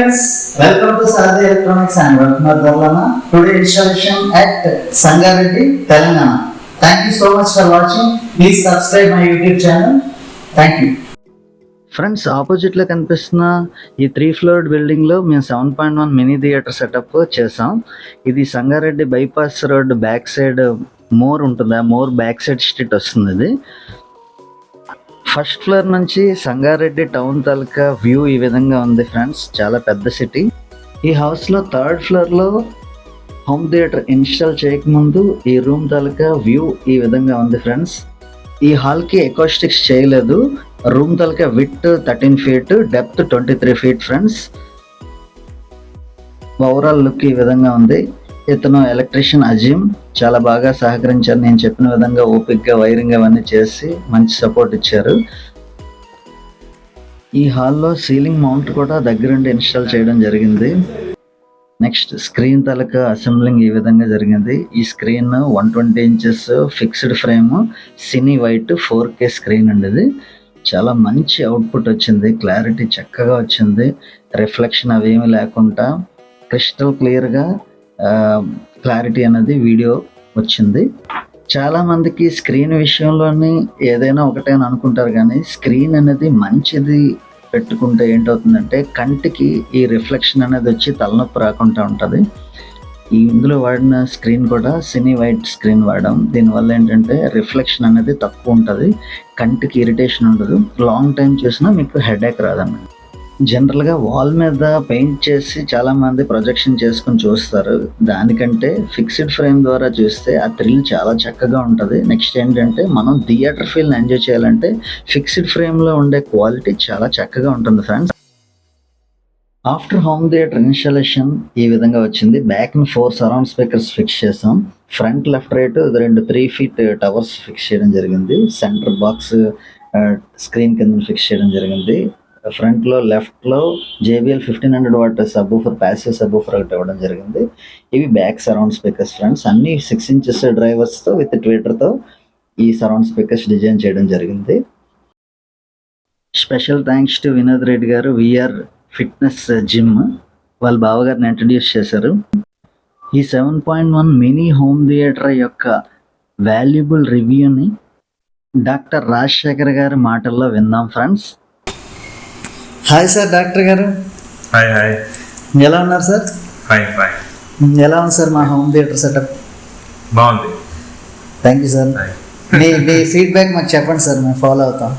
friends, welcome to Sarthi Electronics and Ratna Darlana. Today installation at Sangareddy, Telangana. Thank you so much for watching. Please subscribe my YouTube channel. Thank you. Friends, ఆపోజిట్లో కనిపిస్తున్న ఈ 3 floored బిల్డింగ్లో మేము 7.1 mini theatre setup చేసాం. ఇది Sangareddy bypass road back side more ఉంటుంది, ఆ more back side street వస్తుంది. ఇది ఫస్ట్ ఫ్లోర్ నుంచి సంగారెడ్డి టౌన్ తాలూకా వ్యూ ఈ విధంగా ఉంది ఫ్రెండ్స్. చాలా పెద్ద సిటీ. ఈ హౌస్లో 3rd ఫ్లోర్లో హోమ్ థియేటర్ ఇన్స్టాల్ చేయకముందు ఈ రూమ్ తాలూకా వ్యూ ఈ విధంగా ఉంది ఫ్రెండ్స్. ఈ హాల్కి ఎకోస్టిక్స్ చేయలేదు. రూమ్ తాలూకా width 13 feet, depth 23 feet friends. Overall look ఈ విధంగా ఉంది. ఇతను ఎలక్ట్రీషియన్ అజీమ్ చాలా బాగా సహకరించారు. నేను చెప్పిన విధంగా ఓపిక్గా వైరింగ్ అవన్నీ చేసి మంచి సపోర్ట్ ఇచ్చారు. ఈ హాల్లో సీలింగ్ మౌంట్ కూడా దగ్గరుండి ఇన్స్టాల్ చేయడం జరిగింది. నెక్స్ట్ స్క్రీన్ తాలూకా అసెంబ్లింగ్ ఈ విధంగా జరిగింది. ఈ స్క్రీన్ 120 inches ఫిక్స్డ్ ఫ్రేమ్ సినీ వైట్ 4K స్క్రీన్ అండి. ఇది చాలా మంచి అవుట్పుట్ వచ్చింది. క్లారిటీ చక్కగా వచ్చింది. రిఫ్లెక్షన్ అవేమీ లేకుండా క్రిస్టల్ క్లియర్గా క్లారిటీ అనేది వీడియో వచ్చింది. చాలామందికి స్క్రీన్ విషయంలోని ఏదైనా ఒకటే అని అనుకుంటారు, కానీ స్క్రీన్ అనేది మంచిది పెట్టుకుంటే ఏంటవుతుందంటే కంటికి ఈ రిఫ్లెక్షన్ అనేది వచ్చి తలనొప్పి రాకుండా ఉంటుంది. ఈ ఇందులో వాడిన స్క్రీన్ కూడా సినీ వైట్ స్క్రీన్ వాడడం. దీనివల్ల ఏంటంటే రిఫ్లెక్షన్ అనేది తక్కువ ఉంటుంది, కంటికి ఇరిటేషన్ ఉండదు, లాంగ్ టైం చూసినా మీకు హెడేక్ రాదన్నమాట. జనరల్గా వాల్ మీద పెయింట్ చేసి చాలామంది ప్రొజెక్షన్ చేసుకుని చూస్తారు. దానికంటే ఫిక్స్డ్ ఫ్రేమ్ ద్వారా చూస్తే ఆ థ్రిల్ చాలా చక్కగా ఉంటుంది. నెక్స్ట్ ఏంటంటే మనం థియేటర్ ఫీల్ని ఎంజాయ్ చేయాలంటే ఫిక్స్డ్ ఫ్రేమ్లో ఉండే క్వాలిటీ చాలా చక్కగా ఉంటుంది friends. After home theatre installation ఈ విధంగా వచ్చింది. బ్యాక్ని 4 సరౌండ్ స్పీకర్స్ ఫిక్స్ చేసాం. Front left right 2 3 feet towers fix చేయడం జరిగింది. సెంటర్ బాక్స్ స్క్రీన్ కింద ఫిక్స్ చేయడం జరిగింది. ఫ్రంట్లో లెఫ్ట్లో JBL 1500 watt subwoofer, passive subwoofer ఒకటి ఇవ్వడం జరిగింది. ఇవి బ్యాక్ సరౌండ్ స్పీకర్స్ ఫ్రెండ్స్. అన్ని 6 inches డ్రైవర్స్తో విత్ ట్వీటర్తో ఈ సరౌండ్ స్పీకర్స్ డిజైన్ చేయడం జరిగింది. Special thanks to Vinod Reddy గారు, VR ఫిట్నెస్ జిమ్. వాళ్ళ బావగారిని ఇంట్రడ్యూస్ చేశారు. ఈ 7.1 మినీ హోమ్ థియేటర్ యొక్క వాల్యుబుల్ రివ్యూని డాక్టర్ రాజశేఖర్ గారి మాటల్లో విందాం ఫ్రెండ్స్. హాయ్ సార్, డాక్టర్ గారు. Hi hi. ఎలా ఉన్నారు సార్? Fine fine. ఎలా ఉంది సార్ మా హోమ్ థియేటర్ సెటప్? బాగుంది. Thank you sir. Me feedback మాకు చెప్పండి సార్, మేము ఫాలో అవుతాం.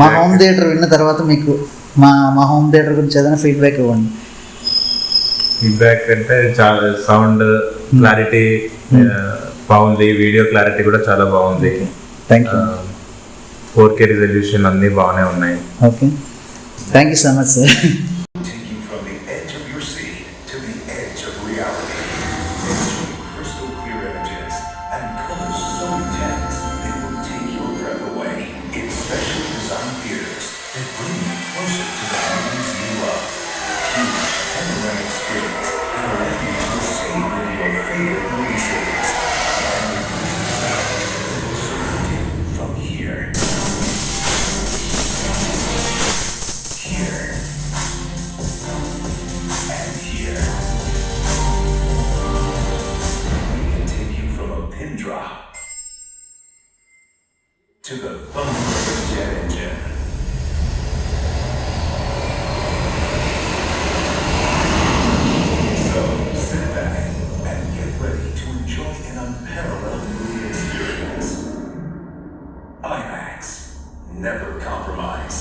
మా హోమ్ థియేటర్ విన్న తర్వాత మీకు మా హోమ్ థియేటర్ గురించి ఏదైనా ఫీడ్బ్యాక్ ఇవ్వండి. ఫీడ్బ్యాక్ అంటే చాలా సౌండ్ క్లారిటీ బాగుంది, వీడియో క్లారిటీ కూడా చాలా బాగుంది. Thank you. 4K రిజల్యూషన్ అన్నీ బాగానే ఉన్నాయి. Okay, thank you so much sir. To the Thunderbird jet engine. So sit back and get ready to enjoy an unparalleled movie experience. IMAX, never compromise.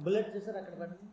Bullet చూసారు అక్కడ పడింది.